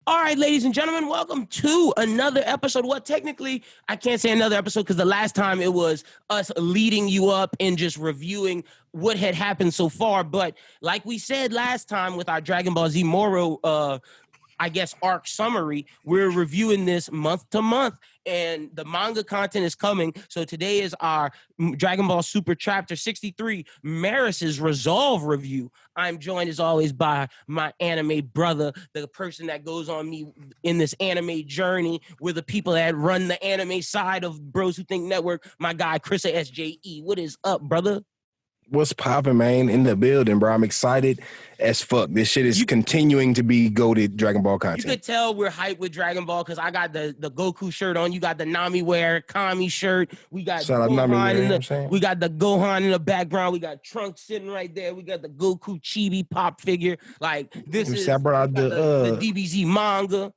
All right, ladies and gentlemen, welcome to another episode. Well, technically, I can't say another episode because the last time it was us leading you up and just reviewing what had happened so far. But like we said last time with our Dragon Ball Z Moro arc summary. We're reviewing this month to month, and the manga content is coming. So today is our Dragon Ball Super Chapter 63, Maris's Resolve review. I'm joined as always by my anime brother, the person that goes on me in this anime journey with the people that run the anime side of Bros Who Think Network, my guy, Chris SJE. What is up, brother? What's popping, man? In the building, bro. I'm excited as fuck. This shit is continuing to be goated Dragon Ball content. You could tell we're hyped with Dragon Ball because I got the Goku shirt on. You got the Nami wear Kami shirt. We got Gohan we got the Gohan in the background. We got Trunks sitting right there. We got the Goku Chibi pop figure. Like this is I brought out the DBZ manga. You know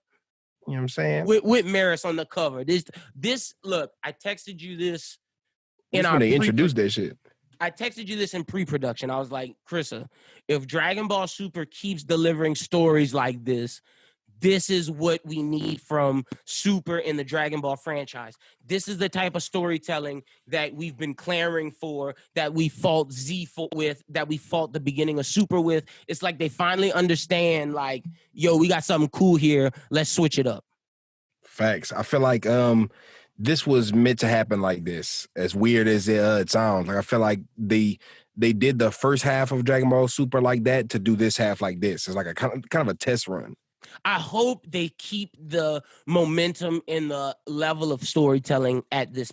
what I'm saying? With Maris on the cover. This look, I texted you this in our when they introduced that shit. I texted you this in pre-production. I was like, Krissa, if Dragon Ball Super keeps delivering stories like this is what we need from Super in the Dragon Ball franchise. This is the type of storytelling that we've been clamoring for, that we fought Z with, that we fought the beginning of Super with. It's like they finally understand, like, yo, we got something cool here. Let's switch it up. Facts. I feel like this was meant to happen like this, as weird as it sounds. Like, I feel like they did the first half of Dragon Ball Super like that to do this half like this. It's like a kind of a test run. I hope they keep the momentum and the level of storytelling at this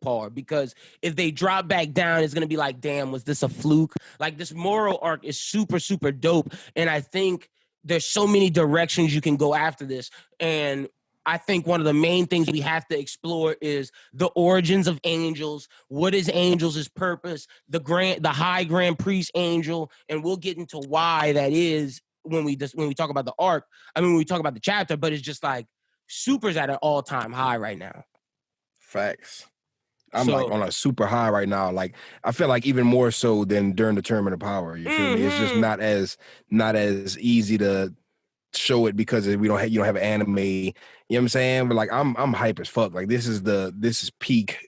par, because if they drop back down, it's going to be like, damn, was this a fluke? Like, this Moro arc is super, super dope. And I think there's so many directions you can go after this. And I think one of the main things we have to explore is the origins of angels. What is angels' purpose? The high grand priest angel, and we'll get into why that is when we talk about the arc. I mean, when we talk about the chapter, but it's just like Super's at an all-time high right now. Facts. I'm like on a super high right now. Like, I feel like even more so than during the Tournament of Power. You feel me? It's just not as easy to show it because you don't have anime. You know what I'm saying? But like, I'm hype as fuck. Like, this is peak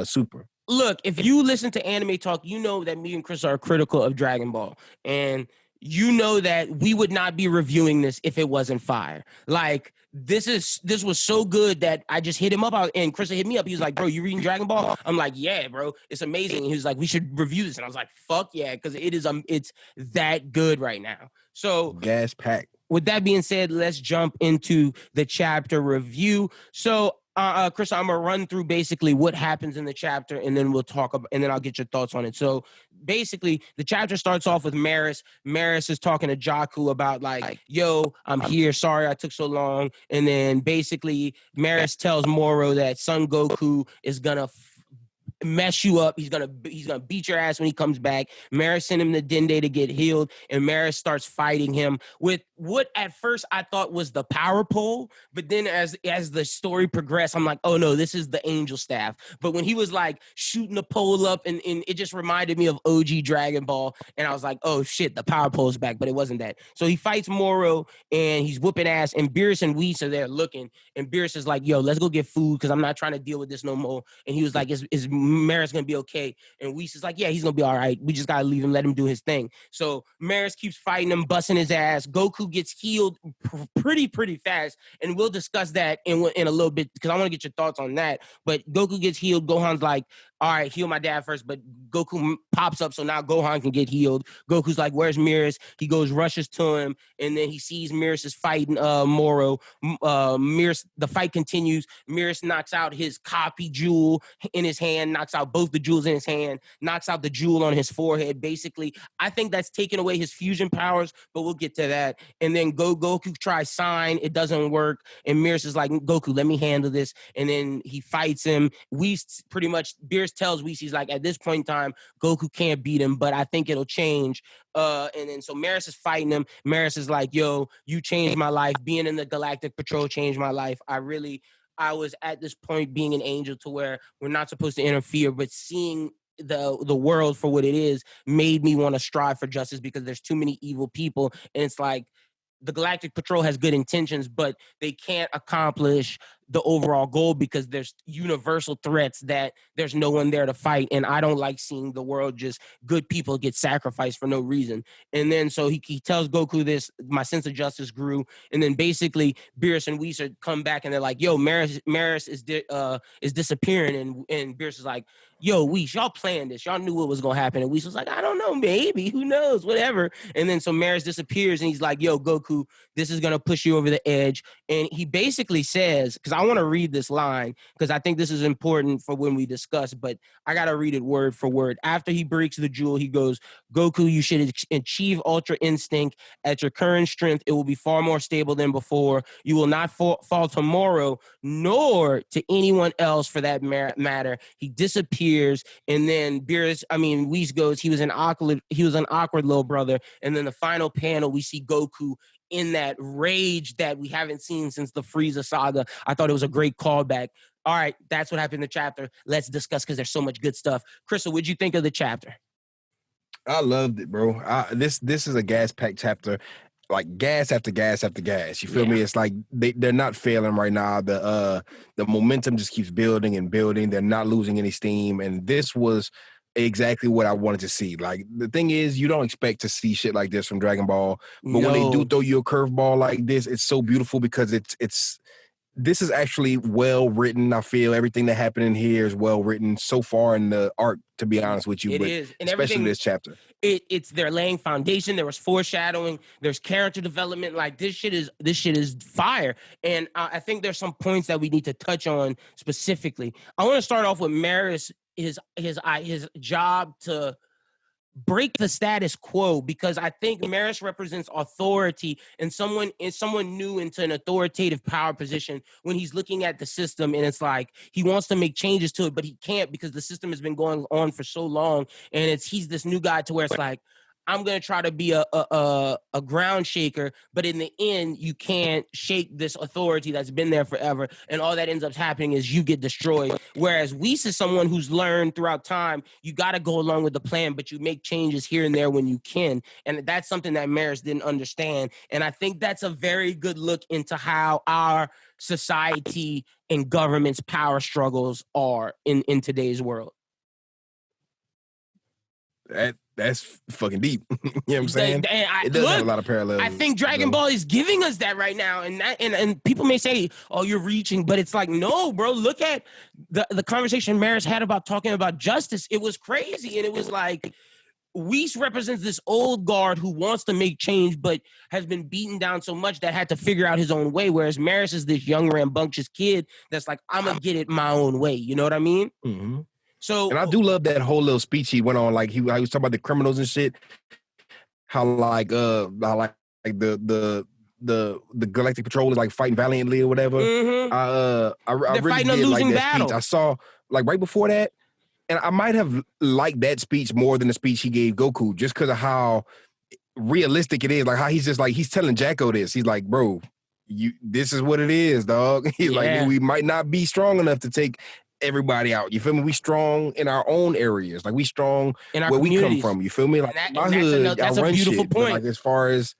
Super. Look, if you listen to Anime Talk, you know that me and Chris are critical of Dragon Ball, and you know that we would not be reviewing this if it wasn't fire. Like, this was so good that I just hit him up, and Chris hit me up. He was like, bro, you reading Dragon Ball? I'm like, yeah, bro, it's amazing. And he was like, we should review this. And I was like, fuck yeah, because it's that good right now. So gas pack. With that being said, let's jump into the chapter review. So Chris, I'm gonna run through basically what happens in the chapter, and then we'll talk about, and then I'll get your thoughts on it. So basically, the chapter starts off with Maris. Maris is talking to Jakku about like, "Yo, I'm here. Sorry I took so long." And then basically, Maris tells Moro that Son Goku is gonna mess you up. He's gonna beat your ass when he comes back. Maris sent him to Dende to get healed, and Maris starts fighting him with what at first I thought was the power pole, but then as the story progressed, I'm like, oh no, this is the angel staff. But when he was like shooting the pole up, and it just reminded me of OG Dragon Ball, and I was like, oh shit, the power pole's back, but it wasn't that. So he fights Moro, and he's whooping ass, and Beerus and Whis are there looking, and Beerus is like, yo, let's go get food because I'm not trying to deal with this no more. And he was like, is Maris gonna be okay? And Whis is like, yeah, he's gonna be all right. We just gotta leave him, let him do his thing. So Maris keeps fighting him, busting his ass. Goku gets healed pretty fast, and we'll discuss that in a little bit because I want to get your thoughts on that. But Goku gets healed. Gohan's like, all right, heal my dad first, but Goku pops up, so now Gohan can get healed. Goku's like, where's Beerus? He goes, rushes to him, and then he sees Beerus is fighting Moro. Beerus, the fight continues. Beerus knocks out his copy jewel in his hand, knocks out both the jewels in his hand, knocks out the jewel on his forehead. Basically, I think that's taking away his fusion powers, but we'll get to that. And then Goku tries sign, it doesn't work, and Beerus is like, Goku, let me handle this. And then he fights him. Beerus tells Whis, he's like, at this point in time, Goku can't beat him, but I think it'll change. And then so Maris is fighting him. Maris is like, yo, you changed my life. Being in the Galactic Patrol changed my life. I was at this point being an angel to where we're not supposed to interfere, but seeing the world for what it is made me want to strive for justice because there's too many evil people. And it's like, the Galactic Patrol has good intentions, but they can't accomplish the overall goal because there's universal threats that there's no one there to fight. And I don't like seeing the world just good people get sacrificed for no reason. And then so he tells Goku this, my sense of justice grew. And then basically Beerus and Whis come back and they're like, yo, Maris is disappearing. And Beerus is like, yo, Whis, y'all planned this. Y'all knew what was going to happen. And Whis was like, I don't know, maybe, who knows, whatever. And then so Maris disappears and he's like, yo, Goku, this is going to push you over the edge. And he basically says, because I want to read this line because I think this is important for when we discuss, but I got to read it word for word. After he breaks the jewel, he goes, Goku, you should achieve Ultra Instinct. At your current strength, it will be far more stable than before. You will not fall to Moro, nor to anyone else for that matter. He disappears, and then Whis goes, he was an awkward little brother. And then the final panel, we see Goku in that rage that we haven't seen since the Frieza saga. I thought it was a great callback. All right, that's what happened in the chapter. Let's discuss because there's so much good stuff. Crystal, what'd you think of the chapter? I loved it, bro. This is a gas-packed chapter, like gas after gas after gas. You feel me? It's like they're not failing right now. The momentum just keeps building and building. They're not losing any steam, and this was exactly what I wanted to see. Like, the thing is, you don't expect to see shit like this from Dragon Ball, but when they do throw you a curveball like this, it's so beautiful because this is actually well written. I feel everything that happened in here is well written so far in the arc, to be honest with you. It is. And especially this chapter. It's they're laying foundation. There was foreshadowing. There's character development. Like, this shit is fire. And I think there's some points that we need to touch on specifically. I want to start off with Maris, his job to break the status quo, because I think Maris represents authority and someone new into an authoritative power position when he's looking at the system, and it's like he wants to make changes to it, but he can't because the system has been going on for so long, and he's this new guy to where it's like, I'm going to try to be a ground shaker, but in the end, you can't shake this authority that's been there forever. And all that ends up happening is you get destroyed. Whereas Whis is someone who's learned throughout time, you got to go along with the plan, but you make changes here and there when you can. And that's something that Maris didn't understand. And I think that's a very good look into how our society and government's power struggles are in today's world. That's fucking deep. You know what I'm saying? It does have a lot of parallels. I think Dragon Ball is giving us that right now. And people may say, oh, you're reaching, but it's like, no, bro, look at the conversation Maris had about talking about justice. It was crazy. And it was like, Whis represents this old guard who wants to make change, but has been beaten down so much that had to figure out his own way. Whereas Maris is this young, rambunctious kid that's like, I'm going to get it my own way. You know what I mean? Mm-hmm. So, and I do love that whole little speech he went on, like he was talking about the criminals and shit. How the Galactic Patrol is like fighting valiantly or whatever. Mm-hmm. I They're really fighting did a losing like that battle. speech. I saw like right before that, and I might have liked that speech more than the speech he gave Goku, just because of how realistic it is. Like how he's just like he's telling Jacko this. He's like, bro, this is what it is, dog. He's like, we might not be strong enough to take everybody out. You feel me? We strong in our own areas. Like we strong in our where we come communities. from. You feel me? Like my hood, that's I run a beautiful shit, point. like as far as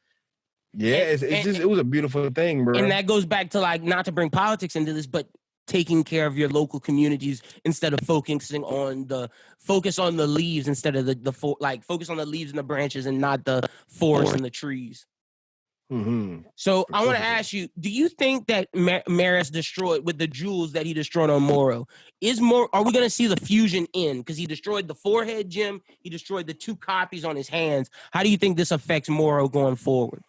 it was a beautiful thing, bro. And that goes back to like not to bring politics into this, but taking care of your local communities instead of focusing on the leaves instead of focus on the leaves and the branches and not the forest and the trees. Mm-hmm. So I want to ask you, do you think that Maris destroyed with the jewels that he destroyed on Moro? Are we going to see the fusion in? Because he destroyed the forehead gem. He destroyed the 2 copies on his hands. How do you think this affects Moro going forward?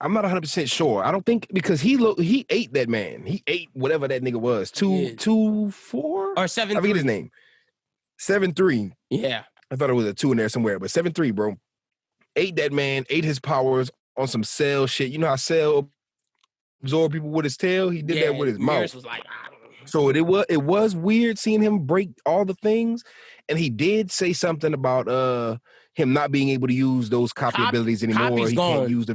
I'm not 100% sure. I don't think because he ate that man. He ate whatever that nigga was. 2-4 or 7-3. I forget his name. 7-3. Yeah. I thought it was a 2 in there somewhere, but 7-3, bro. Ate that man, ate his powers on some Cell shit. You know how Cell absorb people with his tail? He did that with his mouth. Was like, so it was weird seeing him break all the things. And he did say something about him not being able to use those copy abilities anymore. He can't use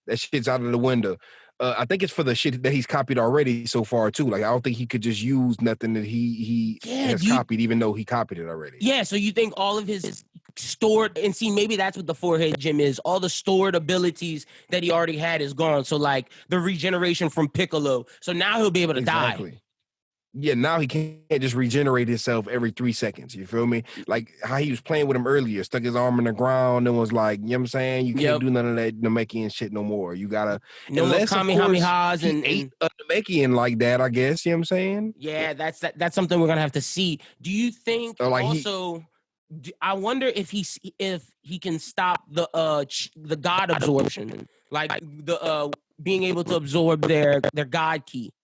that shit's out of the window. I think it's for the shit that he's copied already so far too. Like I don't think he could just use nothing that he has copied, even though he copied it already. Yeah, so you think all of his stored, and see, maybe that's what the forehead gem is. All the stored abilities that he already had is gone. So like the regeneration from Piccolo. So now he'll be able to die. Yeah, now he can't just regenerate himself every 3 seconds. You feel me? Like how he was playing with him earlier, stuck his arm in the ground and was like, you know what I'm saying? You can't do none of that Namekian shit no more. You gotta, unless more Kamehamehas and ate a Namekian like that, I guess. You know what I'm saying? Yeah, that's something we're gonna have to see. Do you think I wonder if he can stop the God absorption, like the being able to absorb their God ki.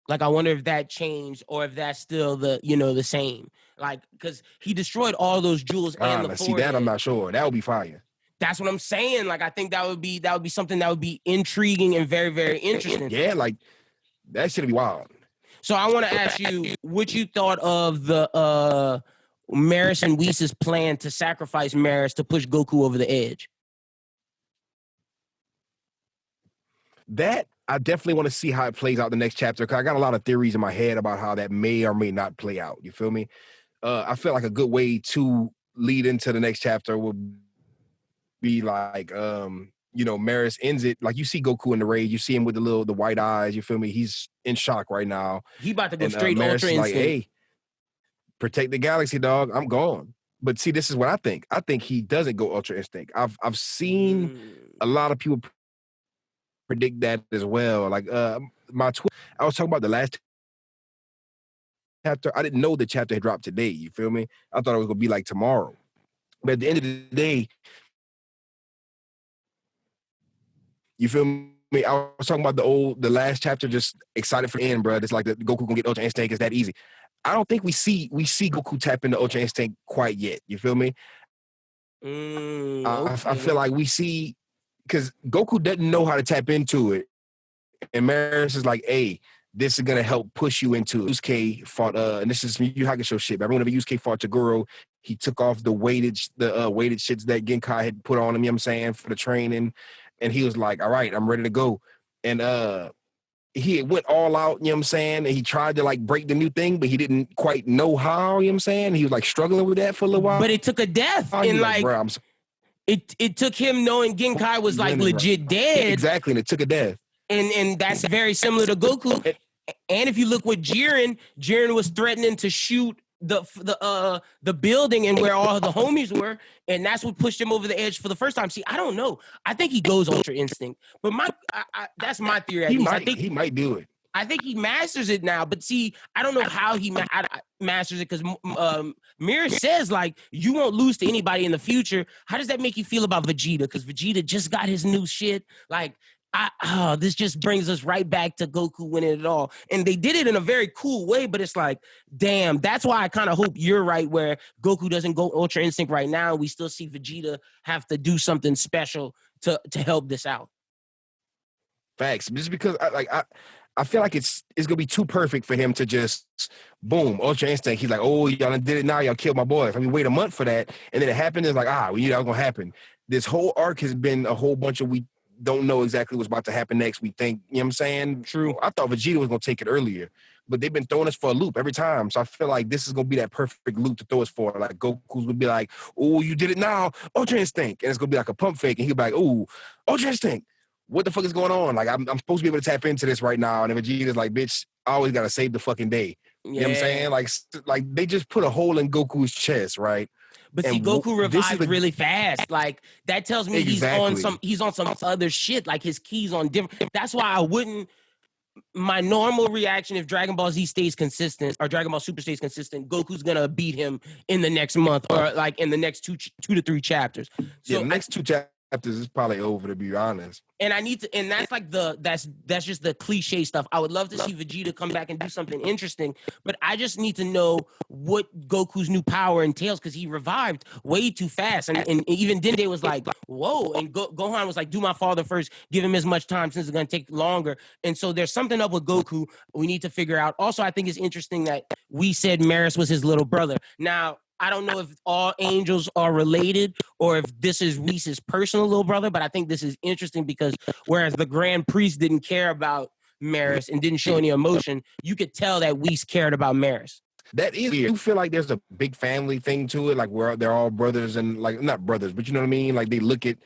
Like, I wonder if that changed or if that's still the same. Like, because he destroyed all those jewels and the forehead. See that, I'm not sure. That would be fire. That's what I'm saying. Like, I think that would be something that would be intriguing and very, very interesting. Yeah, like that should be wild. So I want to ask you what you thought of the Maris and Whis' plan to sacrifice Maris to push Goku over the edge. That I definitely want to see how it plays out the next chapter, because I got a lot of theories in my head about how that may or may not play out. You feel me? I feel like a good way to lead into the next chapter would be like, Maris ends it. Like, you see Goku in the rage, you see him with the white eyes. You feel me? He's in shock right now. He about to go straight Maris Ultra Instinct. Like, hey, protect the galaxy, dog. I'm gone. But see, this is what I think. I think he doesn't go Ultra Instinct. I've seen a lot of people predict that as well. Like I was talking about the last chapter. I didn't know the chapter had dropped today. You feel me? I thought it was gonna be like tomorrow. But at the end of the day, you feel me? I was talking about the last chapter. Just excited for the end, bro. It's like the Goku gonna get Ultra Instinct. It's that easy. I don't think we see Goku tap into Ultra Instinct quite yet. You feel me? Okay. I feel like we see. Because Goku doesn't know how to tap into it. And Maris is like, hey, this is going to help push you into Yusuke fought, and this is Yu Yu Hakusho shit. But whenever Yusuke fought Toguro, he took off the weighted shits that Genkai had put on him, you know what I'm saying, for the training. And he was like, all right, I'm ready to go. And he went all out, you know what I'm saying? And he tried to like break the new thing, but he didn't quite know how, you know what I'm saying? He was like struggling with that for a little while. But it took a death. And like, bro, It took him knowing Genkai was like legit dead. Exactly, and it took a death. And that's very similar to Goku. And if you look with Jiren was threatening to shoot the building and where all the homies were, and that's what pushed him over the edge for the first time. See, I don't know. I think he goes Ultra Instinct, but that's my theory. I think he might do it. I think he masters it now, but see, I don't know how he masters it, because Maris says, like, you won't lose to anybody in the future. How does that make you feel about Vegeta? Because Vegeta just got his new shit. Like, this just brings us right back to Goku winning it all. And they did it in a very cool way, but it's like, damn, that's why I kind of hope you're right, where Goku doesn't go Ultra Instinct right now. We still see Vegeta have to do something special to help this out. Facts. Just because I feel like it's gonna be too perfect for him to just boom, Ultra Instinct. He's like, oh, y'all did it now, y'all killed my boy. I mean, wait a month for that, and then it happened. It's like, we knew that was gonna happen. This whole arc has been a whole bunch of, we don't know exactly what's about to happen next. We think, you know what I'm saying? True. I thought Vegeta was gonna take it earlier, but they've been throwing us for a loop every time. So I feel like this is gonna be that perfect loop to throw us for. Like, Goku's gonna be like, oh, you did it now, Ultra Instinct, and it's gonna be like a pump fake, and he'll be like, oh, Ultra Instinct. What the fuck is going on? Like, I'm supposed to be able to tap into this right now. And Vegeta's like, bitch, I always got to save the fucking day. You know what I'm saying? Like they just put a hole in Goku's chest, right? But see, Goku revived really fast. Like, that tells me he's on some other shit. Like, his key's on different. That's why I wouldn't. My normal reaction, if Dragon Ball Z stays consistent or Dragon Ball Super stays consistent, Goku's gonna beat him in the next month or like in the next two to three chapters. So the next two chapters is probably over, to be honest. And and that's like that's just the cliche stuff. I would love to see Vegeta come back and do something interesting, but I just need to know what Goku's new power entails, because he revived way too fast. And even Dende was like, whoa. And Gohan was like, do my father first, give him as much time since it's going to take longer. And so there's something up with Goku we need to figure out. Also, I think it's interesting that we said Maris was his little brother. Now, I don't know if all angels are related or if this is Whis' personal little brother, but I think this is interesting because whereas the Grand Priest didn't care about Maris and didn't show any emotion, you could tell that Whis cared about Maris. That is weird. You feel like there's a big family thing to it, like where they're all brothers and like not brothers, but you know what I mean? Like they look at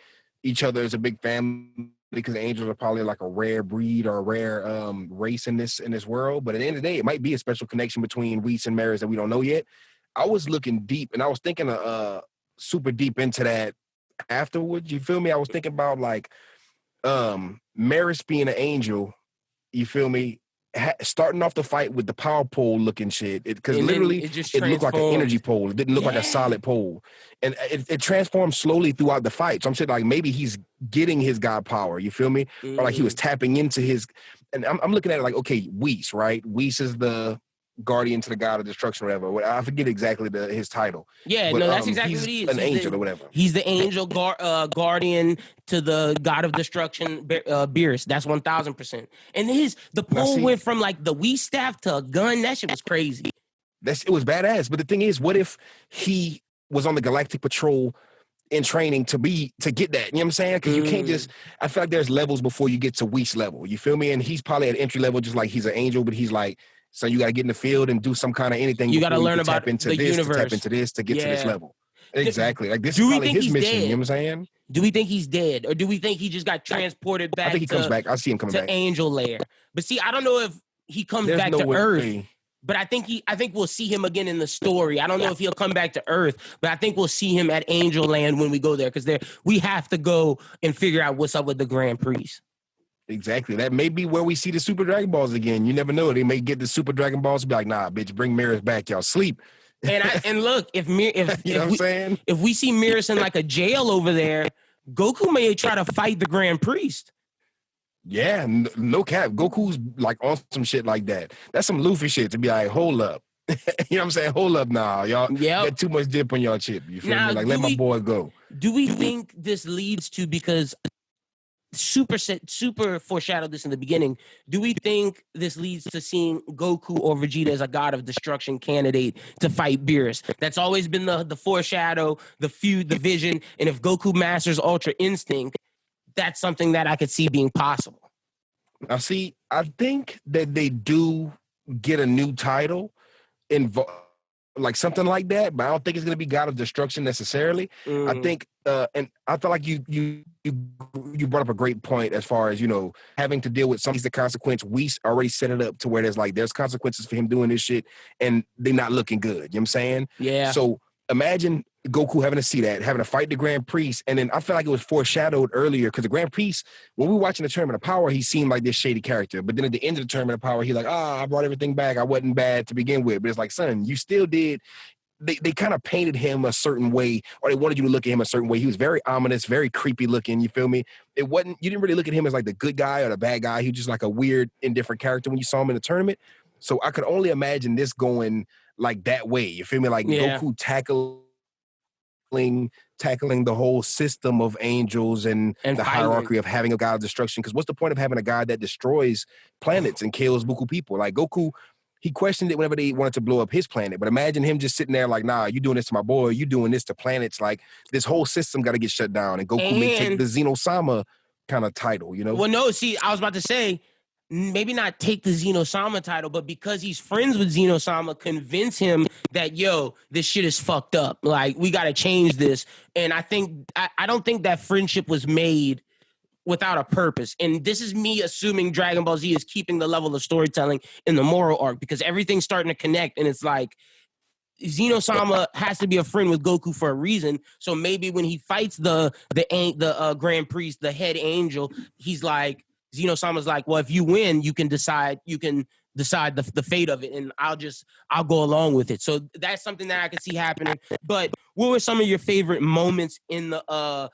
each other as a big family because angels are probably like a rare breed or a rare race in this world. But at the end of the day, it might be a special connection between Whis and Maris that we don't know yet. I was looking deep and I was thinking super deep into that afterwards. You feel me? I was thinking about like Maris being an angel, you feel me? Starting off the fight with the power pole looking shit, because literally it looked like an energy pole. It didn't look like a solid pole, and it transformed slowly throughout the fight. So I'm saying like maybe he's getting his god power. You feel me? Or like he was tapping into his. And I'm looking at it like, okay, Whis, right? Whis is the guardian to the god of destruction, or whatever. I forget exactly his title. Yeah, but, no, that's exactly what he is. An angel or whatever. He's the angel guardian to the god of destruction, Beerus. That's 1000%. And the pole went from like the Whis staff to a gun. That shit was crazy. It was badass. But the thing is, what if he was on the Galactic Patrol in training to get that? You know what I'm saying? Because you can't just. I feel like there's levels before you get to Whis level. You feel me? And he's probably at entry level, just like he's an angel, but he's like. So you got to get in the field and do some kind of anything. You got to learn about tap into the this, universe. to tap into this, to get to this level. Exactly. Like this is probably his mission. Dead? You know what I'm saying? Do we think he's dead, or do we think he just got transported back? I think he comes back. I see him coming back to Angel Lair. But see, I don't know if he comes back to Earth. But I think we'll see him again in the story. I don't know if he'll come back to Earth, but I think we'll see him at Angel Land when we go there, because we have to go and figure out what's up with the Grand Priest. Exactly. That may be where we see the Super Dragon Balls again. You never know. They may get the Super Dragon Balls and be like, nah, bitch, bring Maris back. Y'all sleep. And look, if you know what I'm saying? If we see Maris in like a jail over there, Goku may try to fight the Grand Priest. Yeah, no cap. Goku's like on some shit like that. That's some Luffy shit to be like, hold up. You know what I'm saying? Hold up now. Y'all got too much dip on y'all chip. You feel me? Like, let my boy go. Do we think this leads to, because super foreshadowed this in the beginning, do we think this leads to seeing Goku or Vegeta as a god of destruction candidate to fight Beerus? That's always been the foreshadow, the feud, the vision. And if Goku masters Ultra Instinct, that's something that I could see being possible. Now, see, I think that they do get a new title like something like that, but I don't think it's going to be God of Destruction necessarily. I think, and I feel like you brought up a great point as far as, you know, having to deal with some of the consequence. We already set it up to where there's consequences for him doing this shit, and they're not looking good. You know what I'm saying? Yeah. So imagine Goku having to see that, having to fight the Grand Priest, and then I feel like it was foreshadowed earlier, because the Grand Priest, when we were watching the Tournament of Power, he seemed like this shady character, but then at the end of the Tournament of Power, he's like, I brought everything back. I wasn't bad to begin with. But it's like, son, you still did. They kind of painted him a certain way, or they wanted you to look at him a certain way. He was very ominous, very creepy looking. You feel me? You didn't really look at him as like the good guy or the bad guy. He was just like a weird, indifferent character when you saw him in the tournament. So I could only imagine this going like that way. You feel me? Like Goku tackling the whole system of angels and the hierarchy of having a god of destruction. Because what's the point of having a god that destroys planets and kills buku people? Like Goku, he questioned it whenever they wanted to blow up his planet. But imagine him just sitting there like, nah, you doing this to my boy, you doing this to planets. Like this whole system got to get shut down. And Goku may take the Xeno-sama kind of title, you know? Well, no, see, I was about to say, maybe not take the Xeno-sama title, but because he's friends with Xeno-sama, convince him that, yo, this shit is fucked up. Like, we got to change this. And I don't think that friendship was made without a purpose. And this is me assuming Dragon Ball Z is keeping the level of storytelling in the moral arc, because everything's starting to connect. And it's like, Xeno-sama has to be a friend with Goku for a reason. So maybe when he fights the Grand Priest, the head angel, he's like, Xeno-sama's like, well, if you win, you can decide the fate of it, and I'll go along with it. So that's something that I can see happening. But what were some of your favorite moments in the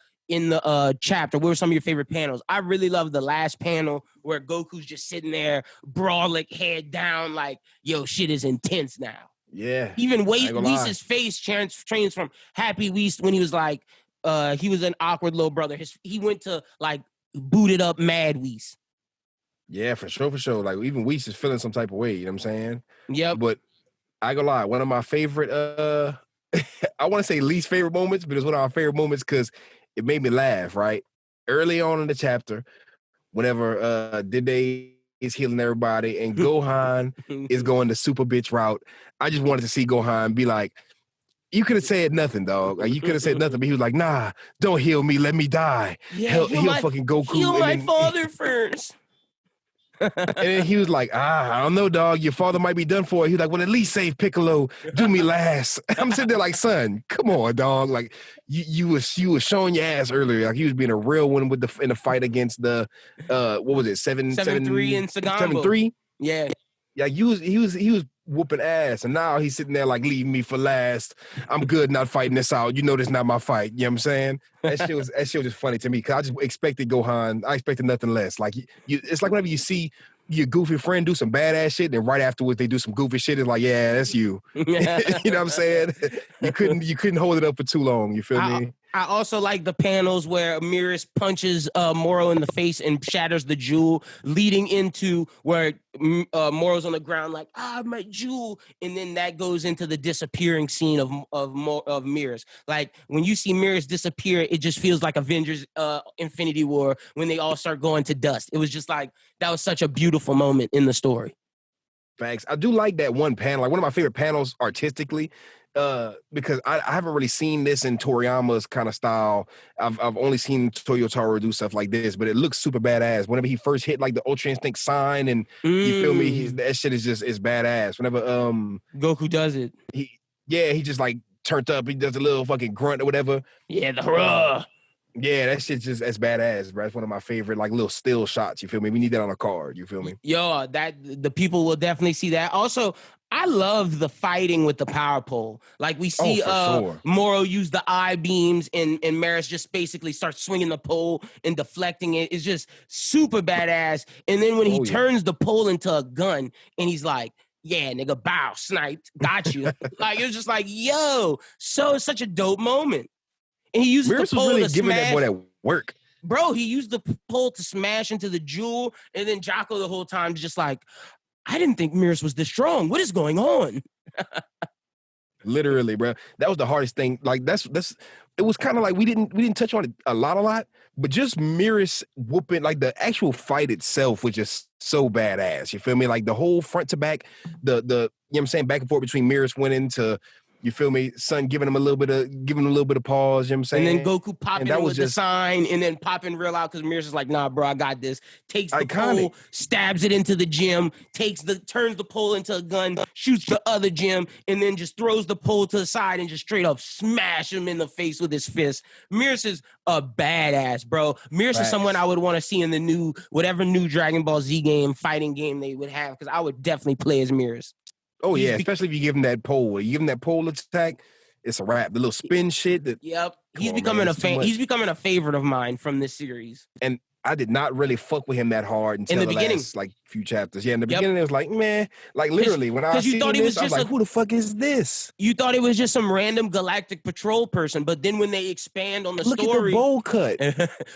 chapter? What were some of your favorite panels? I really love the last panel where Goku's just sitting there, brawling, head down, like, yo, shit is intense now. Yeah. Even Whis' face changed from happy Whis when he was like, he was an awkward little brother. He went to like booted up mad Whis. Yeah, for sure. Like even Whis is feeling some type of way, you know what I'm saying? Yep. But I ain't gonna lie, one of my favorite I want to say least favorite moments, but it's one of our favorite moments because it made me laugh, right? Early on in the chapter, whenever Dende is healing everybody, and Gohan is going the super bitch route. I just wanted to see Gohan be like, you could have said nothing, dog. Like, you could have said nothing, but he was like, nah, don't heal me. Let me die. Yeah, Heal fucking Goku. Heal my father first. And then he was like, I don't know, dog. Your father might be done for. He's like, well, at least save Piccolo. Do me last. I'm sitting there like, son, come on, dog. Like, you was showing your ass earlier. Like, he was being a real one in the fight against the what was it, 7-3 in Sagambo. 7-3? Yeah. Yeah, he was whooping ass, and now he's sitting there like, leave me for last. I'm good not fighting this out. You know this not my fight. You know what I'm saying? That shit was just funny to me, because I just expected Gohan. I expected nothing less. Like, it's like whenever you see your goofy friend do some badass shit, and right afterwards they do some goofy shit, it's like, yeah, that's you. You know what I'm saying? You couldn't hold it up for too long. You feel me? I also like the panels where Mirrors punches Moro in the face and shatters the jewel, leading into where Moro's on the ground like, my jewel, and then that goes into the disappearing scene of Mirrors. Like, when you see Mirrors disappear, it just feels like Avengers Infinity War when they all start going to dust. It was just like, that was such a beautiful moment in the story. Facts. I do like that one panel, like one of my favorite panels artistically, because I haven't really seen this in Toriyama's kind of style. I've only seen Toyotaro do stuff like this, but it looks super badass. Whenever he first hit like the Ultra Instinct sign, and you feel me, that shit is badass. Whenever Goku does it, he just like turned up. He does a little fucking grunt or whatever. Yeah, the hurrah. Yeah, that shit's just as badass, bro. It's one of my favorite, like, little still shots. You feel me? We need that on a card. You feel me? Yo, that the people will definitely see that. Also, I love the fighting with the power pole. Like, we see sure. Moro use the eye beams, and Maris just basically starts swinging the pole and deflecting it. It's just super badass. And then when he turns the pole into a gun, and he's like, yeah, nigga, bow, sniped, got you. Like, it was just like, yo, such a dope moment. And he uses the pole to giving smash. That boy that work. Bro, he used the pole to smash into the jewel, and then Jocko the whole time just like, I didn't think Mirrors was this strong. What is going on? Literally, bro. That was the hardest thing. Like, that's it was kind of like we didn't touch on it a lot, but just Mirrors whooping, like, the actual fight itself was just so badass. You feel me? Like, the whole front to back, the you know what I'm saying, back and forth between Mirrors winning to, you feel me, Son giving him a little bit of pause, you know what I'm saying? And then Goku popping in with the sign, and then popping real out because Mirrors is like, nah, bro, I got this. Takes the pole, stabs it into the gym, turns the pole into a gun, shoots the other gym, and then just throws the pole to the side and just straight up smash him in the face with his fist. Mirrors is a badass, bro. Mirrors is someone I would want to see in the whatever new Dragon Ball Z game, fighting game they would have, because I would definitely play as Mirrors. Oh, yeah, especially if you give him that pole. You give him that pole attack, it's a wrap. The little spin shit. Yep. He's becoming a favorite of mine from this series. And I did not really fuck with him that hard until the beginning, last, like, few chapters. Yeah, in the beginning, it was like, man, like, literally, when I seen this, I was like, who the fuck is this? You thought it was just some random Galactic Patrol person, but then when they expand on the story... Look at the bowl cut.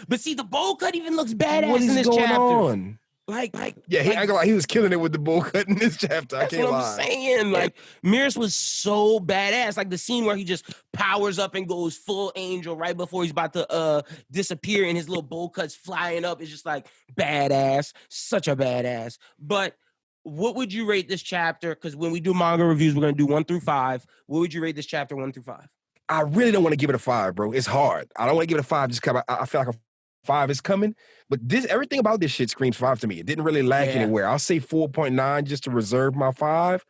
But see, the bowl cut even looks badass in this chapter. On? He was killing it with the bowl cut in this chapter. That's what I'm saying. Like, Mirrors was so badass. Like, the scene where he just powers up and goes full angel right before he's about to disappear, and his little bowl cuts flying up is just like badass. Such a badass. But what would you rate this chapter? Because when we do manga reviews, we're gonna do 1 through 5. What would you rate this chapter 1 through 5? I really don't want to give it a 5, bro. It's hard. I don't want to give it a 5 just because I feel like a 5 is coming, but everything about this shit screams 5 to me. It didn't really lack anywhere. I'll say 4.9 just to reserve my 5.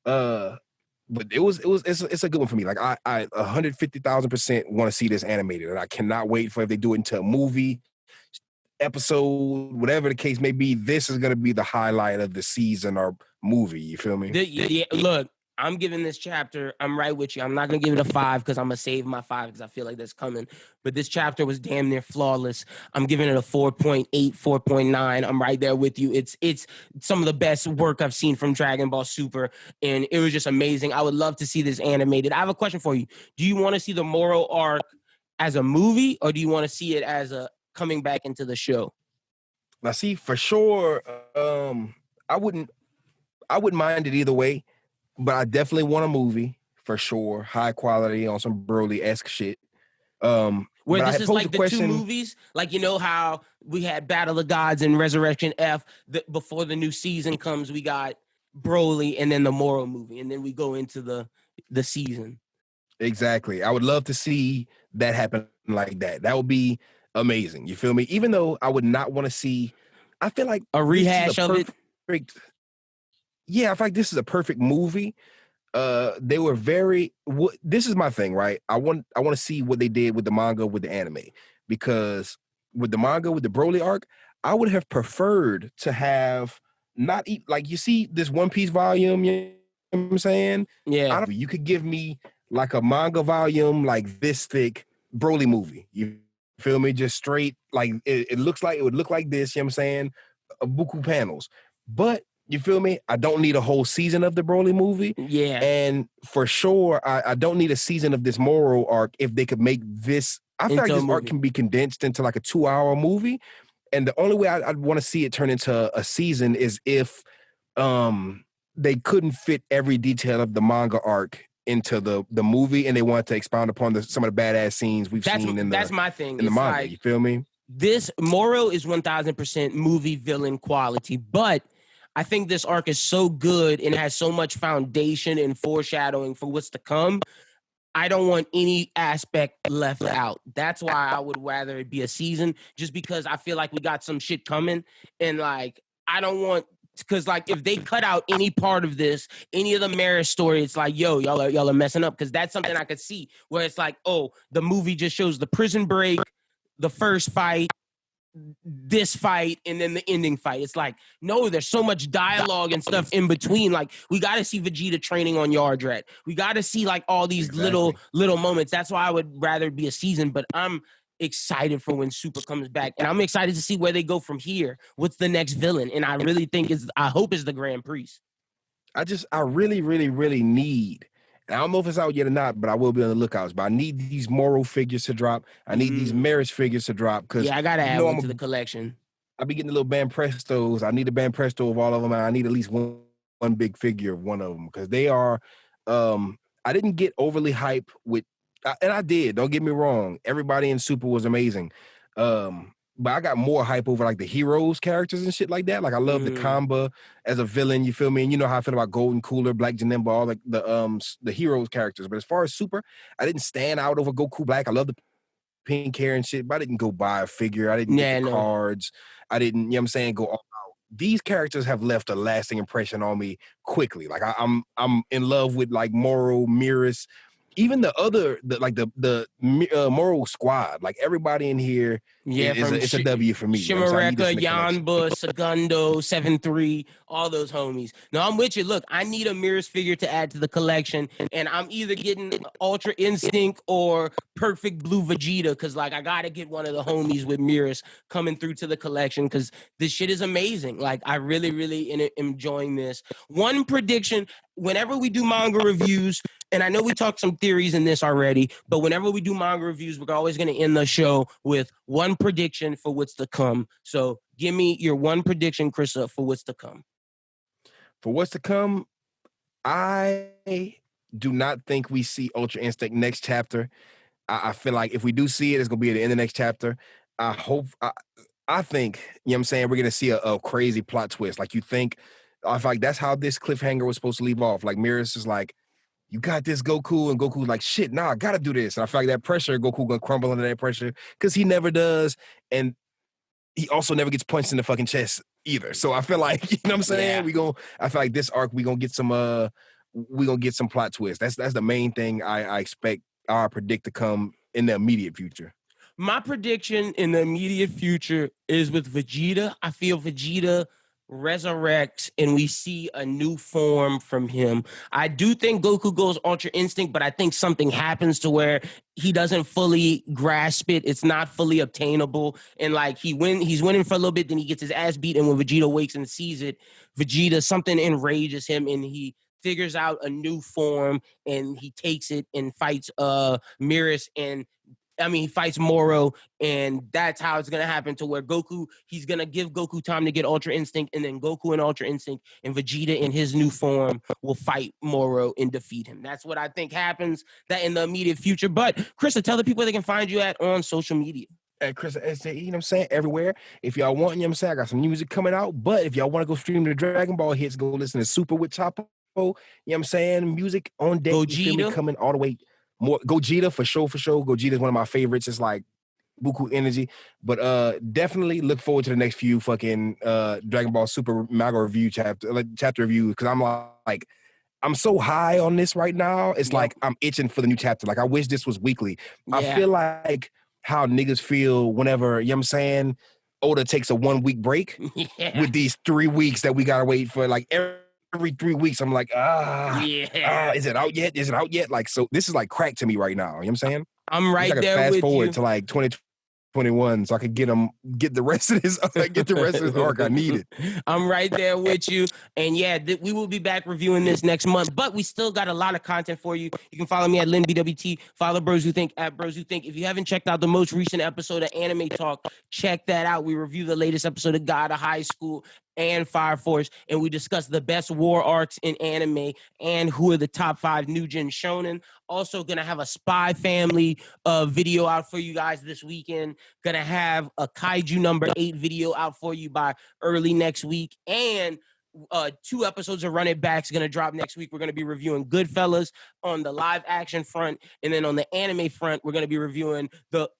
But it's a good one for me. Like, I 150,000% want to see this animated, and I cannot wait for if they do it into a movie, episode, whatever the case may be. This is gonna be the highlight of the season or movie. You feel me? Look. I'm giving this chapter, I'm right with you. I'm not going to give it a 5 because I'm going to save my 5 because I feel like that's coming. But this chapter was damn near flawless. I'm giving it a 4.8, 4.9. I'm right there with you. It's some of the best work I've seen from Dragon Ball Super, and it was just amazing. I would love to see this animated. I have a question for you. Do you want to see the Moro arc as a movie, or do you want to see it as a coming back into the show? Now, see, for sure, I wouldn't mind it either way. But I definitely want a movie for sure, high quality on some Broly-esque shit. where this is like the two movies. Like, you know how we had Battle of Gods and Resurrection F. Before the new season comes, we got Broly and then the Moro movie, and then we go into the season. Exactly. I would love to see that happen like that. That would be amazing. You feel me? Even though I would not want to see, I feel like a rehash of it. Yeah, I feel like this is a perfect movie. They were very. This is my thing, right? I want to see what they did with the manga with the anime, because with the manga with the Broly arc, I would have preferred to have not like you see this One Piece volume. You know what I'm saying? Yeah, you could give me like a manga volume like this thick Broly movie. You feel me? Just straight like it looks like it would look like this. You know what I'm saying? Buku panels, but. You feel me? I don't need a whole season of the Broly movie. Yeah. And for sure, I don't need a season of this Moro arc if they could make this. I feel like this arc can be condensed into like a 2-hour movie. And the only way I'd want to see it turn into a season is if they couldn't fit every detail of the manga arc into the movie and they wanted to expound upon some of the badass scenes we've seen in that's my thing. In the manga, like, you feel me? This Moro is 1000% movie villain quality, but I think this arc is so good and has so much foundation and foreshadowing for what's to come. I don't want any aspect left out. That's why I would rather it be a season, just because I feel like we got some shit coming. And like, I don't want, because like if they cut out any part of this, any of the Marist story, it's like, yo, y'all are messing up. Because that's something I could see where it's like, oh, the movie just shows the prison break, the first fight, this fight, and then the ending fight. It's like, no, there's so much dialogue and stuff in between. Like, we got to see Vegeta training on Yardrat. We got to see like all these little moments. That's why I would rather be a season, but I'm excited for when Super comes back, and I'm excited to see where they go from here. What's the next villain? And I really think I hope it's the Grand Priest. I really, really, really need, and I don't know if it's out yet or not, but I will be on the lookouts. But I need these Moro figures to drop. I need these Marist figures to drop, because I gotta add one to the collection. I'll be getting the little Banprestos. I need a Banpresto of all of them, and I need at least one big figure of one of them, because they are. I didn't get overly hype with, and I did. Don't get me wrong. Everybody in Super was amazing. But I got more hype over like the heroes characters and shit like that. Like I love the Kamba as a villain, you feel me? And you know how I feel about Golden Cooler, Black Janemba, all the heroes characters. But as far as Super, I didn't stand out over Goku Black. I love the pink hair and shit, but I didn't go buy a figure. I didn't get the cards. I didn't, you know what I'm saying, go all out. These characters have left a lasting impression on me quickly. Like I'm in love with like Moro, Miris, even the Moro squad. Like everybody in here, it's a W for me. Shimareka, Yanba, Segundo, 7-3, all those homies. No, I'm with you. Look, I need a Miris figure to add to the collection, and I'm either getting Ultra Instinct or Perfect Blue Vegeta, because like I gotta get one of the homies with Miris coming through to the collection, because this shit is amazing. Like I really, really am enjoying this. One prediction: whenever we do manga reviews, and I know we talked some theories in this already, but whenever we do manga reviews, we're always going to end the show with one prediction for what's to come. So give me your one prediction, Krista, for what's to come. For what's to come, I do not think we see Ultra Instinct next chapter. I feel like if we do see it, it's going to be at the end of the next chapter. I think, you know what I'm saying, we're going to see a crazy plot twist. Like you think, I feel like that's how this cliffhanger was supposed to leave off. Like Miris is like, you got this, Goku, and Goku's like, shit, nah, I gotta do this. And I feel like that pressure, Goku gonna crumble under that pressure, because he never does, and he also never gets punched in the fucking chest either. So I feel like, you know what I'm saying? Yeah. I feel like this arc, we gonna get some plot twist. That's the main thing I expect, I predict to come in the immediate future. My prediction in the immediate future is with Vegeta. I feel Vegeta resurrects and we see a new form from him. I do think Goku goes Ultra Instinct, but I think something happens to where he doesn't fully grasp it. It's not fully obtainable. And like he's winning for a little bit, then he gets his ass beat. And when Vegeta wakes and sees it, something enrages him and he figures out a new form and he takes it and fights Miris, and he fights Moro, and that's how it's gonna happen. To where Goku, he's gonna give Goku time to get Ultra Instinct, and then Goku and Ultra Instinct and Vegeta in his new form will fight Moro and defeat him. That's what I think happens that in the immediate future. But Krista, tell the people they can find you at on social media. At Chris SJE, you know what I'm saying? Everywhere. If y'all want, you know what I'm saying? I got some music coming out. But if y'all want to go stream the Dragon Ball hits, go listen to Super with Chapo. You know what I'm saying? Music on deck. Gogeta. Coming all the way. More Gogeta for sure. Gogeta is one of my favorites. It's like buku energy. But definitely look forward to the next few fucking Dragon Ball Super manga review chapter review. Because I'm so high on this right now. It's like I'm itching for the new chapter. Like I wish this was weekly. Yeah. I feel like how niggas feel whenever, you know what I'm saying, Oda takes a 1 week break with these 3 weeks that we gotta wait for. Like every 3 weeks, I'm like, is it out yet? Is it out yet? Like, so this is like crack to me right now. You know what I'm saying? I'm right there fast with forward you. to like 2021 so I could get the rest of this arc. I need it. I'm right there with you. And yeah, we will be back reviewing this next month, but we still got a lot of content for you. You can follow me at LynBWT, follow Bros Who Think at Bros Who Think. If you haven't checked out the most recent episode of Anime Talk, check that out. We review the latest episode of God of High School and Fire Force, and we discuss the best war arcs in anime and who are the top 5 new gen shonen. Also gonna have a Spy Family video out for you guys this weekend. Gonna have a Kaiju number 8 video out for you by early next week, and 2 episodes of Run It Back's gonna drop next week. We're gonna be reviewing Goodfellas on the live action front, and then on the anime front, we're gonna be reviewing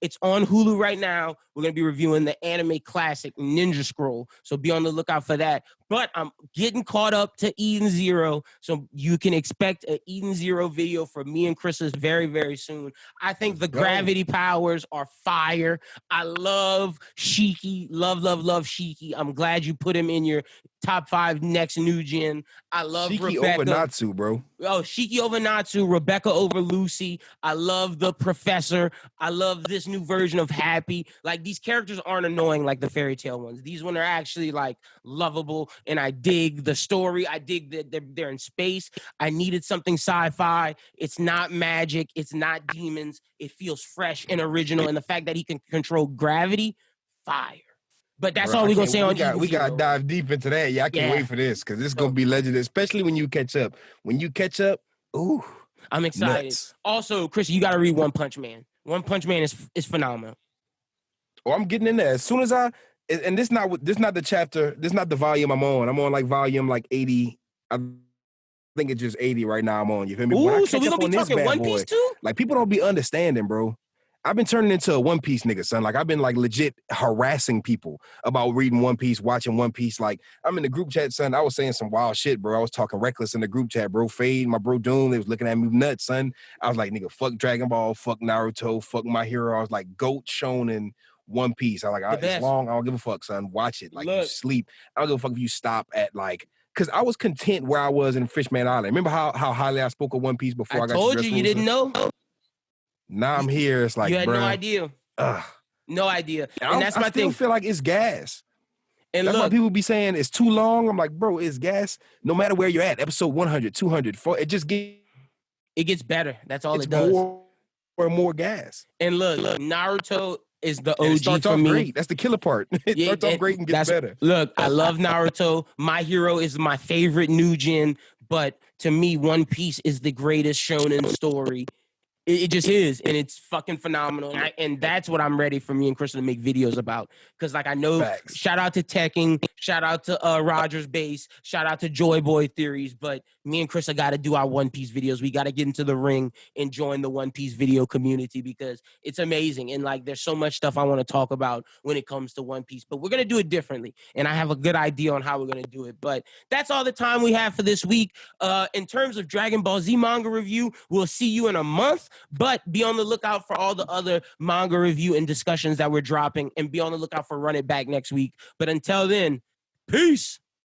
it's on Hulu right now. We're gonna be reviewing the anime classic Ninja Scroll. So be on the lookout for that. But I'm getting caught up to Eden Zero, so you can expect an Eden Zero video from me and Chris's very, very soon. I think the gravity powers are fire. I love Shiki. Love Shiki. I'm glad you put him in your top 5 next new gen. I love Shiki Rebecca. over Natsu, bro. Oh, Shiki over Natsu, Rebecca over Lucy. I love the Professor. I love this new version of Happy. Like, these characters aren't annoying like the fairy tale ones. These ones are actually like lovable, and I dig the story. I dig that they're in space. I needed something sci-fi. It's not magic. It's not demons. It feels fresh and original, and the fact that he can control gravity, fire. But that's all we're going to say on Eden We got to dive deep into that. Yeah, I can't wait for this because this is going to be legendary, especially when you catch up. When you catch up, ooh. I'm excited. Nuts. Also, Chris, you got to read One Punch Man. One Punch Man is phenomenal. Oh, I'm getting in there. As soon as and this not the chapter, this not the volume I'm on. I'm on like volume like 80. I think it's just 80 right now I'm on. You feel me? Ooh, so we're going to be talking One Piece too? Like, people don't be understanding, bro. I've been turning into a One Piece nigga, son. Like, I've been like legit harassing people about reading One Piece, watching One Piece. Like, I'm in the group chat, son. I was saying some wild shit, bro. I was talking reckless in the group chat, bro. Fade, my bro Doom, they was looking at me nuts, son. I was like, nigga, fuck Dragon Ball, fuck Naruto, fuck My Hero. I was like, GOAT shonen One Piece. I was like, it's long. I don't give a fuck, son. Watch it. Like, you sleep. I don't give a fuck if you stop at like, because I was content where I was in Fishman Island. Remember how highly I spoke of One Piece before I got told you didn't know? Now I'm here. It's like, you had bro, no idea. No idea. And that's my thing. I still feel like it's gas. And that's why people be saying it's too long. I'm like, bro, it's gas. No matter where you're at, episode 100, 200, it just gets better. That's all it does. More and more gas. And look, Naruto is the OG for me. Great. That's the killer part. It starts off great and gets better. Look, I love Naruto. My Hero is my favorite new gen, but to me, One Piece is the greatest shonen story. It just is, and it's fucking phenomenal. And that's what I'm ready for me and Chris to make videos about. Because, like, I know, shout out to Tekking, shout out to Rogers Base, shout out to Joy Boy Theories, but me and Chris got to do our One Piece videos. We got to get into the ring and join the One Piece video community because it's amazing. And, like, there's so much stuff I want to talk about when it comes to One Piece. But we're going to do it differently, and I have a good idea on how we're going to do it. But that's all the time we have for this week. In terms of Dragon Ball Z manga review, we'll see you in a month. But be on the lookout for all the other manga review and discussions that we're dropping, and be on the lookout for Run It Back next week. But until then, peace.